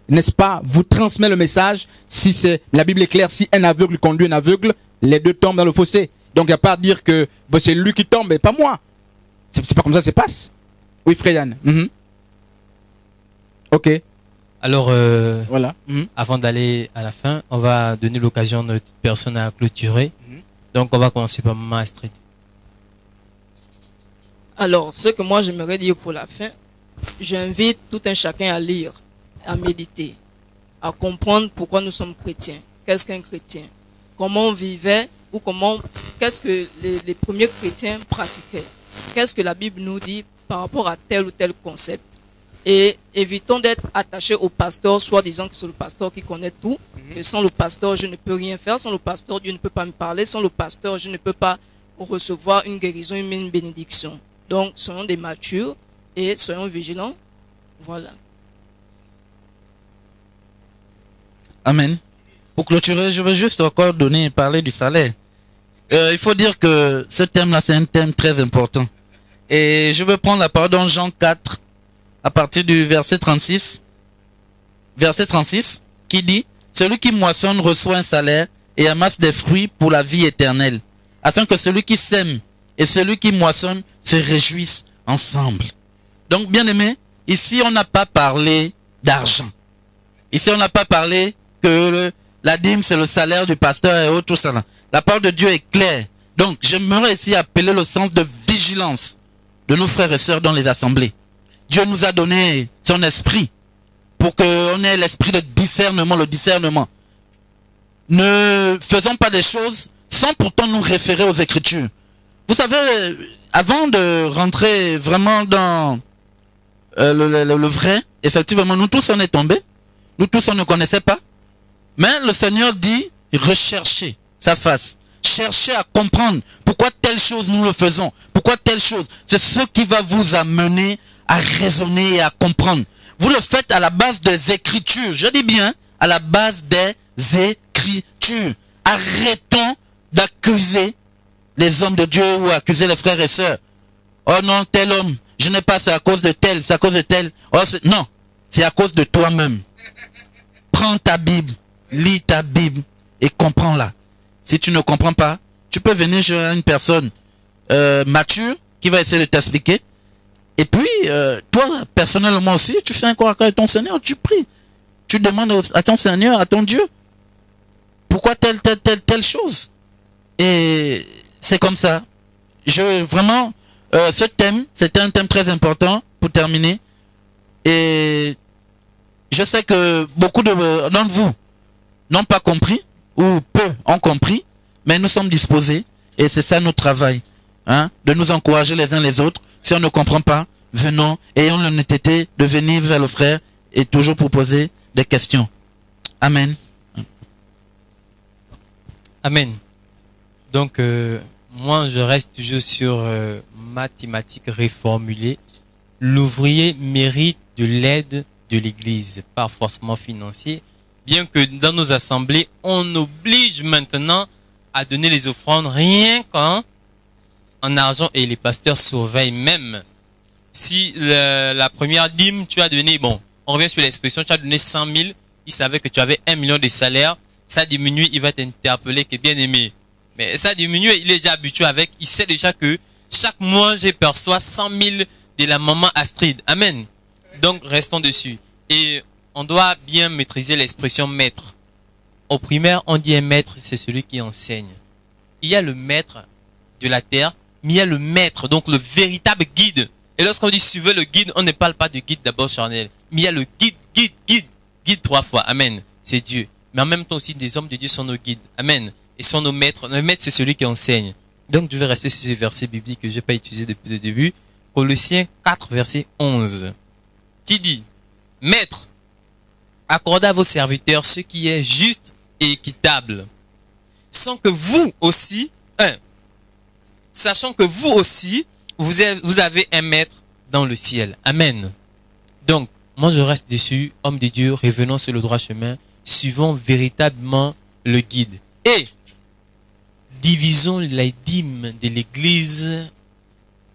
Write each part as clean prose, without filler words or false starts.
n'est-ce pas, vous transmet le message. Si c'est, la Bible est claire, si un aveugle conduit un aveugle, les deux tombent dans le fossé. Donc il n'y a pas à dire que bon, c'est lui qui tombe et pas moi. C'est pas comme ça que ça se passe. Oui, frère Yann. Ok. Alors, voilà. Avant d'aller à la fin, on va donner l'occasion à notre personne à clôturer. Donc, on va commencer par Maman Astrid. Alors, ce que moi j'aimerais dire pour la fin, j'invite tout un chacun à lire, à méditer, à comprendre pourquoi nous sommes chrétiens. Qu'est-ce qu'un chrétien? Comment on vivait ou qu'est-ce que les premiers chrétiens pratiquaient? Qu'est-ce que la Bible nous dit par rapport à tel ou tel concept? Et évitons d'être attachés au pasteur, soit disant que c'est le pasteur qui connaît tout. Et sans le pasteur, je ne peux rien faire. Sans le pasteur, Dieu ne peut pas me parler. Sans le pasteur, je ne peux pas recevoir une guérison, une bénédiction. Donc, soyons des matures et soyons vigilants. Voilà. Amen. Pour clôturer, je veux juste encore parler du salaire. Il faut dire que ce thème-là, c'est un thème très important. Et je veux prendre la parole dans Jean 4, à partir du verset 36. Verset 36, qui dit, « Celui qui moissonne reçoit un salaire et amasse des fruits pour la vie éternelle, afin que celui qui sème et celui qui moissonne se réjouissent ensemble. » Donc, bien aimé, ici, on n'a pas parlé d'argent. Ici, on n'a pas parlé que la dîme, c'est le salaire du pasteur et autres, tout ça. La parole de Dieu est claire. Donc, j'aimerais ici appeler le sens de vigilance de nos frères et sœurs dans les assemblées. Dieu nous a donné son esprit pour qu'on ait l'esprit de discernement, le discernement. Ne faisons pas des choses sans pourtant nous référer aux Écritures. Vous savez, avant de rentrer vraiment dans le vrai, effectivement, nous tous on est tombés. Nous tous on ne connaissait pas. Mais le Seigneur dit, recherchez sa face. Cherchez à comprendre pourquoi telle chose nous le faisons. Pourquoi telle chose. C'est ce qui va vous amener à raisonner et à comprendre. Vous le faites à la base des Écritures. Je dis bien, à la base des Écritures. Arrêtons d'accuser les hommes de Dieu ou accuser les frères et sœurs. Oh non, tel homme, je n'ai pas, c'est à cause de tel, c'est à cause de tel. Oh, non, c'est à cause de toi-même. Prends ta Bible, lis ta Bible et comprends-la. Si tu ne comprends pas, tu peux venir chez une personne mature qui va essayer de t'expliquer. Et puis, toi, personnellement aussi, tu fais un corps avec ton Seigneur, tu pries. Tu demandes à ton Seigneur, à ton Dieu, pourquoi telle chose. Et c'est comme ça. Vraiment, ce thème, c'était un thème très important pour terminer. Et je sais que beaucoup d'entre vous n'ont pas compris, ou peu ont compris, mais nous sommes disposés, et c'est ça notre travail, hein, de nous encourager les uns les autres. Si on ne comprend pas, venons, ayons l'honnêteté de venir vers le frère et toujours pour poser des questions. Amen. Amen. Donc, moi, je reste toujours sur ma thématique réformulée. L'ouvrier mérite de l'aide de l'Église, pas forcément financier, bien que dans nos assemblées, on oblige maintenant à donner les offrandes rien qu'en argent, et les pasteurs surveillent même. Si la première dîme, tu as donné, bon, on revient sur l'expression, tu as donné 100 000, il savait que tu avais 1 million de salaire, ça diminue, il va t'interpeller, que bien aimé. Mais ça diminue, il est déjà habitué avec, il sait déjà que chaque mois, je perçois 100 000 de la maman Astrid. Amen. Donc, restons dessus. Et on doit bien maîtriser l'expression maître. Au primaire, on dit un maître, c'est celui qui enseigne. Il y a le maître de la terre, mais il y a le maître, donc le véritable guide. Et lorsqu'on dit suivez le guide, on ne parle pas de guide d'abord charnel. Mais il y a le guide 3 fois. Amen. C'est Dieu. Mais en même temps aussi, des hommes de Dieu sont nos guides. Amen. Et sont nos maîtres. Le maître, c'est celui qui enseigne. Donc, je vais rester sur ce verset biblique que je n'ai pas utilisé depuis le début. Colossiens 4, verset 11. Qui dit, maître, accordez à vos serviteurs ce qui est juste et équitable. Sans que vous aussi, sachant que vous aussi, vous avez un maître dans le ciel. Amen. Donc, moi je reste dessus, homme de Dieu, revenons sur le droit chemin, suivons véritablement le guide. Et divisons les dîmes de l'Église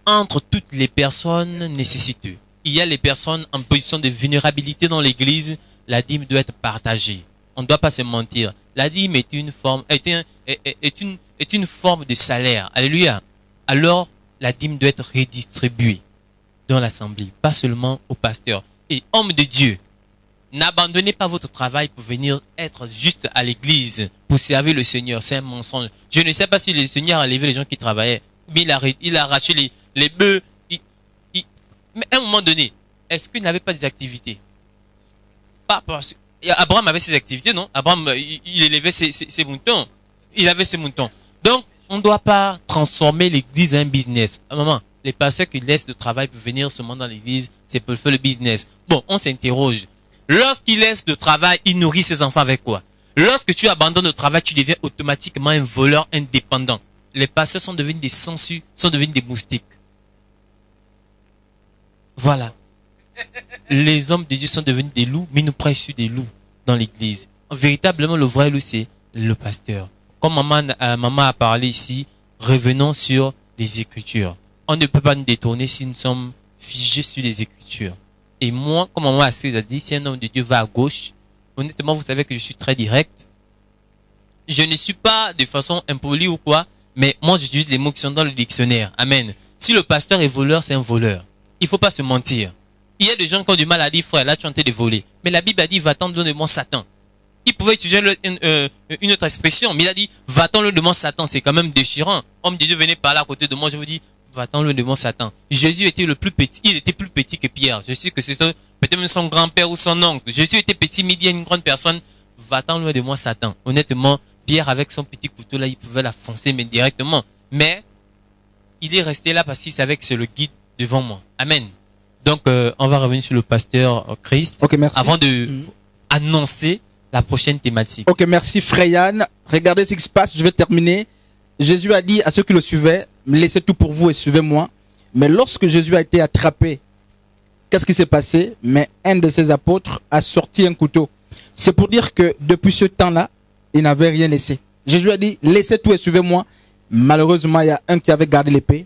entre toutes les personnes nécessiteuses. Il y a les personnes en position de vulnérabilité dans l'Église, la dîme doit être partagée. On ne doit pas se mentir. La dîme est une forme, est une forme de salaire. Alléluia. Alors, la dîme doit être redistribuée dans l'assemblée, pas seulement au pasteur. Et homme de Dieu, n'abandonnez pas votre travail pour venir être juste à l'église, pour servir le Seigneur. C'est un mensonge. Je ne sais pas si le Seigneur a levé les gens qui travaillaient, mais il a arraché les bœufs. Mais à un moment donné, est-ce qu'il n'avait pas des activités? Pas parce que Abraham avait ses activités, non? Abraham, il élevait ses moutons. Il avait ses moutons. Donc, on ne doit pas transformer l'église en un business. À un moment, les pasteurs qui laissent le travail pour venir seulement dans l'église, c'est pour faire le business. Bon, on s'interroge. Lorsqu'il laisse le travail, il nourrit ses enfants avec quoi? Lorsque tu abandonnes le travail, tu deviens automatiquement un voleur indépendant. Les pasteurs sont devenus des sangsues, sont devenus des moustiques. Voilà. Les hommes de Dieu sont devenus des loups, mais nous prêchons sur des loups dans l'église. Véritablement, le vrai loup, c'est le pasteur. Comme maman a parlé ici, revenons sur les Écritures. On ne peut pas nous détourner si nous sommes figés sur les Écritures. Et moi, comme maman a dit, si un homme de Dieu va à gauche, honnêtement, vous savez que je suis très direct. Je ne suis pas de façon impolie ou quoi, mais moi, j'utilise les mots qui sont dans le dictionnaire. Amen. Si le pasteur est voleur, c'est un voleur. Il ne faut pas se mentir. Il y a des gens qui ont du mal à dire, frère, là, tu es en train de voler. Mais la Bible a dit, va-t'en loin de moi, Satan. Il pouvait utiliser une autre expression, mais il a dit, va-t'en loin de moi, Satan. C'est quand même déchirant. Homme de Dieu, venez parler à côté de moi, je vous dis, va-t'en loin de moi, Satan. Jésus était le plus petit, il était plus petit que Pierre. Je sais que c'est peut-être même son grand-père ou son oncle. Jésus était petit, mais il y a une grande personne, va-t'en loin de moi, Satan. Honnêtement, Pierre, avec son petit couteau là, il pouvait la foncer, mais directement. Mais, il est resté là parce qu'il savait que c'est le guide devant moi. Amen. Donc, on va revenir sur le pasteur Christ. Ok, merci. Avant de annoncer la prochaine thématique. Ok, merci Freyan. Regardez ce qui se passe, je vais terminer. Jésus a dit à ceux qui le suivaient, laissez tout pour vous et suivez-moi. Mais lorsque Jésus a été attrapé, qu'est-ce qui s'est passé? Mais un de ses apôtres a sorti un couteau. C'est pour dire que depuis ce temps-là, il n'avait rien laissé. Jésus a dit, laissez tout et suivez-moi. Malheureusement, il y a un qui avait gardé l'épée.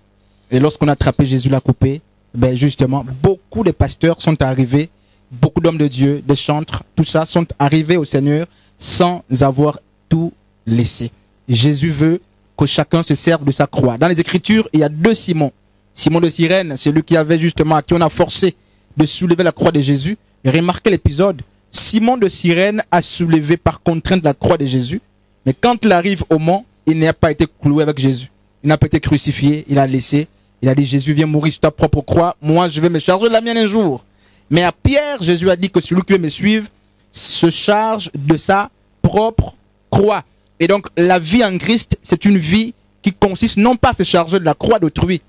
Et lorsqu'on a attrapé Jésus, l'a coupé. Ben justement, beaucoup de pasteurs sont arrivés, beaucoup d'hommes de Dieu, des chantres, tout ça, sont arrivés au Seigneur sans avoir tout laissé. Jésus veut que chacun se serve de sa croix. Dans les Écritures, il y a deux Simon. Simon de Cyrène, c'est lui qui avait justement, à qui on a forcé de soulever la croix de Jésus. Et remarquez l'épisode. Simon de Cyrène a soulevé par contrainte la croix de Jésus. Mais quand il arrive au mont, il n'a pas été cloué avec Jésus. Il n'a pas été crucifié, il a laissé. Il a dit, Jésus, viens mourir sur ta propre croix. Moi, je vais me charger de la mienne un jour. Mais à Pierre, Jésus a dit que celui qui veut me suivre se charge de sa propre croix. Et donc, la vie en Christ, c'est une vie qui consiste non pas à se charger de la croix d'autrui,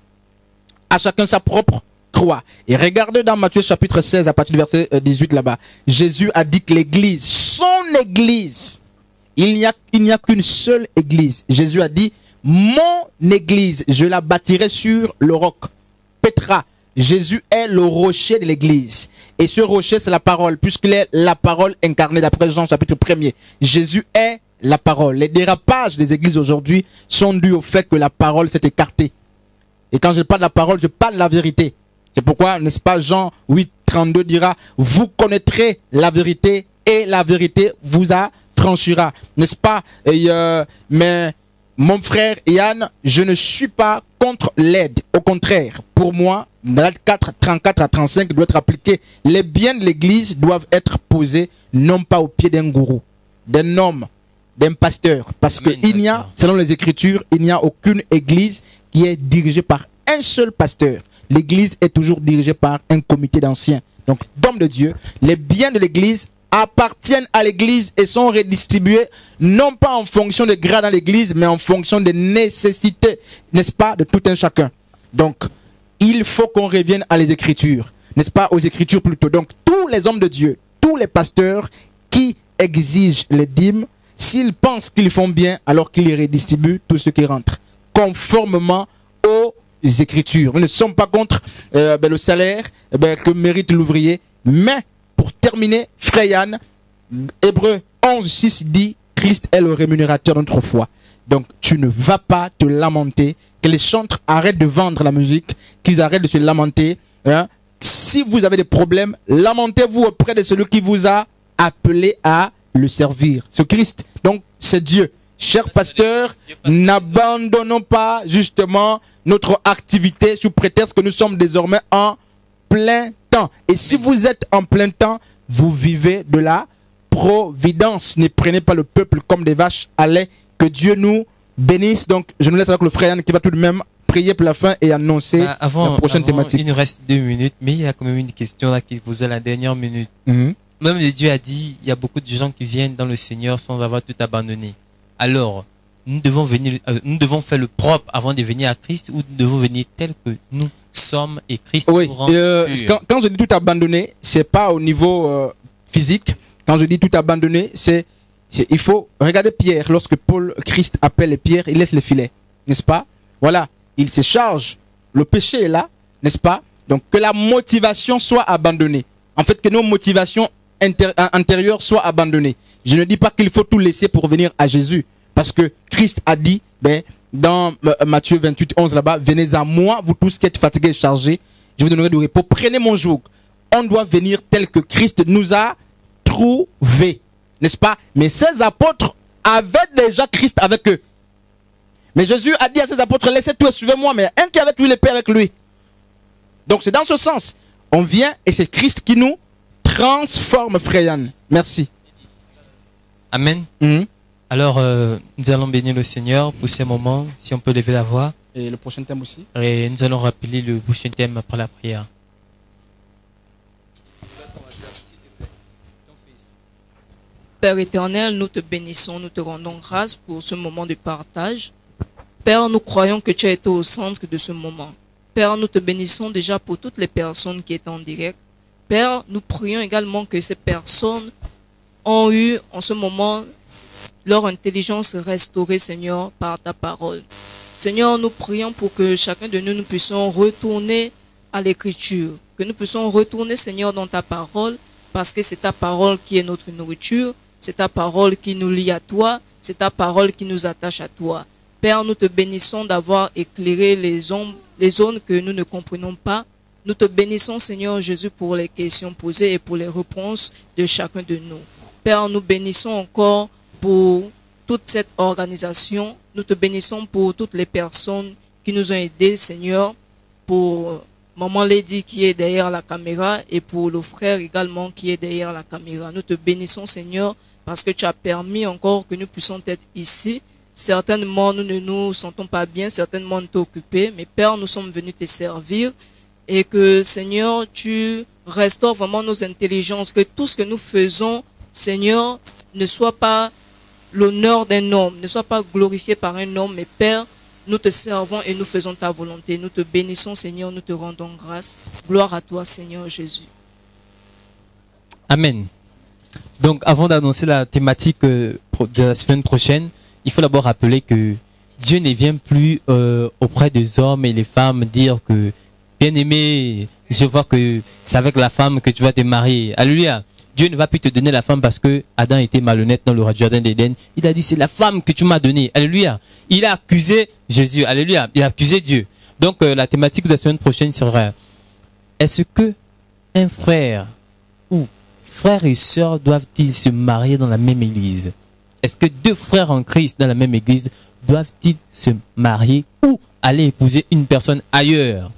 à chacun sa propre croix. Et regardez dans Matthieu chapitre 16, à partir du verset 18 là-bas. Jésus a dit que l'église, son église, il n'y a qu'une seule église. Jésus a dit, mon église, je la bâtirai sur le roc. Pétra, Jésus est le rocher de l'église. Et ce rocher, c'est la parole, puisqu'il est la parole incarnée, d'après Jean chapitre 1er. Jésus est la parole. Les dérapages des églises aujourd'hui sont dus au fait que la parole s'est écartée. Et quand je parle de la parole, je parle de la vérité. C'est pourquoi, n'est-ce pas, Jean 8, 32 dira, vous connaîtrez la vérité et la vérité vous affranchira. N'est-ce pas? Mais mon frère Yann, je ne suis pas contre l'aide. Au contraire, pour moi, Malade 4, 34 à 35 doit être appliqué. Les biens de l'église doivent être posés non pas au pied d'un gourou, d'un homme, d'un pasteur. Parce qu'il n'y a, selon les Écritures, il n'y a aucune église qui est dirigée par un seul pasteur. L'église est toujours dirigée par un comité d'anciens. Donc, d'hommes de Dieu, les biens de l'église appartiennent à l'église et sont redistribués non pas en fonction des grades dans l'église, mais en fonction des nécessités, n'est-ce pas, de tout un chacun. Donc, il faut qu'on revienne à les Écritures, n'est-ce pas, aux Écritures plutôt. Donc, tous les hommes de Dieu, tous les pasteurs qui exigent les dîmes, s'ils pensent qu'ils font bien, alors qu'ils les redistribuent tout ce qui rentre, conformément aux Écritures. Nous ne sommes pas contre le salaire que mérite l'ouvrier, mais pour terminer, Freyan, Hébreux 11, 6 dit, Christ est le rémunérateur de notre foi. Donc, tu ne vas pas te lamenter, que les chantres arrêtent de vendre la musique, qu'ils arrêtent de se lamenter. Hein. Si vous avez des problèmes, lamentez-vous auprès de celui qui vous a appelés à le servir. Ce Christ, donc, c'est Dieu. Chers pasteurs, n'abandonnons pas justement notre activité sous prétexte que nous sommes désormais en plein temps. Et si vous êtes en plein temps, vous vivez de la providence. Ne prenez pas le peuple comme des vaches à lait. Que Dieu nous bénisse. Donc, je nous laisse avec le frère Yann qui va tout de même prier pour la fin et annoncer la prochaine thématique. Il nous reste 2 minutes, mais il y a quand même une question là qui vous a la dernière minute. Même le Dieu a dit, il y a beaucoup de gens qui viennent dans le Seigneur sans avoir tout abandonné. Alors, nous devons faire le propre avant de venir à Christ, ou nous devons venir tel que nous sommes et Christ nous rend purs. Quand je dis tout abandonner, c'est pas au niveau physique. Quand je dis tout abandonner, il faut regarder Pierre. Lorsque Christ appelle Pierre, il laisse les filets, n'est-ce pas? Voilà, il se charge. Le péché est là, n'est-ce pas? Donc que la motivation soit abandonnée. En fait, que nos motivations intérieures soient abandonnées. Je ne dis pas qu'il faut tout laisser pour venir à Jésus, parce que Christ a dit, dans Matthieu 28, 11 là-bas, venez à moi, vous tous qui êtes fatigués et chargés, je vous donnerai du repos. Prenez mon joug. On doit venir tel que Christ nous a trouvé, n'est-ce pas? Mais ces apôtres avaient déjà Christ avec eux. Mais Jésus a dit à ses apôtres, laissez tout et suivez-moi, mais un qui est avec lui, le Père avec lui. Donc c'est dans ce sens. On vient et c'est Christ qui nous transforme, frère Yann. Merci. Amen. Alors, nous allons bénir le Seigneur pour ces moments, si on peut lever la voix. Et le prochain thème aussi. Et nous allons rappeler le prochain thème après la prière. Père éternel, nous te bénissons, nous te rendons grâce pour ce moment de partage. Père, nous croyons que tu as été au centre de ce moment. Père, nous te bénissons déjà pour toutes les personnes qui étaient en direct. Père, nous prions également que ces personnes ont eu en ce moment leur intelligence restaurée, Seigneur, par ta parole. Seigneur, nous prions pour que chacun de nous puissions retourner à l'écriture, que nous puissions retourner, Seigneur, dans ta parole, parce que c'est ta parole qui est notre nourriture, c'est ta parole qui nous lie à toi, c'est ta parole qui nous attache à toi. Père, nous te bénissons d'avoir éclairé les zones que nous ne comprenons pas. Nous te bénissons, Seigneur Jésus, pour les questions posées et pour les réponses de chacun de nous. Père, nous bénissons encore pour toute cette organisation. Nous te bénissons pour toutes les personnes qui nous ont aidés, Seigneur, pour Maman Lady qui est derrière la caméra et pour le frère également qui est derrière la caméra. Nous te bénissons, Seigneur, parce que tu as permis encore que nous puissions être ici. Certainement, nous ne nous sentons pas bien, certainement nous sommes occupés, mais Père, nous sommes venus te servir et que, Seigneur, tu restaures vraiment nos intelligences, que tout ce que nous faisons, Seigneur, ne soit pas l'honneur d'un homme, ne soit pas glorifié par un homme, mais Père, nous te servons et nous faisons ta volonté. Nous te bénissons, Seigneur, nous te rendons grâce. Gloire à toi, Seigneur Jésus. Amen. Donc, avant d'annoncer la thématique de la semaine prochaine, il faut d'abord rappeler que Dieu ne vient plus auprès des hommes et les femmes dire que, bien-aimé, je vois que c'est avec la femme que tu vas te marier. Alléluia. Dieu ne va plus te donner la femme parce que Adam était malhonnête dans le jardin d'Éden. Il a dit, c'est la femme que tu m'as donnée. Alléluia. Il a accusé Jésus. Alléluia. Il a accusé Dieu. Donc, la thématique de la semaine prochaine sera, est-ce que un frère ou frère et sœur doivent-ils se marier dans la même église? Est-ce que deux frères en Christ dans la même église doivent-ils se marier ou aller épouser une personne ailleurs?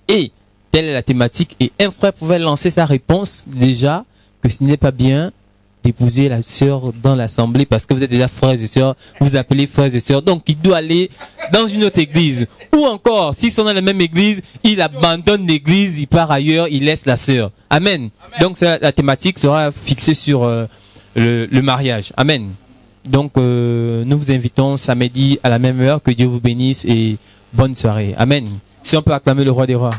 Et telle est la thématique. Et un frère pouvait lancer sa réponse déjà que ce n'est pas bien d'épouser la sœur dans l'assemblée parce que vous êtes déjà frères et sœurs, vous appelez frères et sœurs. Donc il doit aller dans une autre église. Ou encore, s'ils sont dans la même église, il abandonne l'église, il part ailleurs, il laisse la sœur. Amen. Donc la thématique sera fixée sur le mariage. Amen. Donc, nous vous invitons samedi à la même heure. Que Dieu vous bénisse et bonne soirée. Amen. Si on peut acclamer le roi des rois.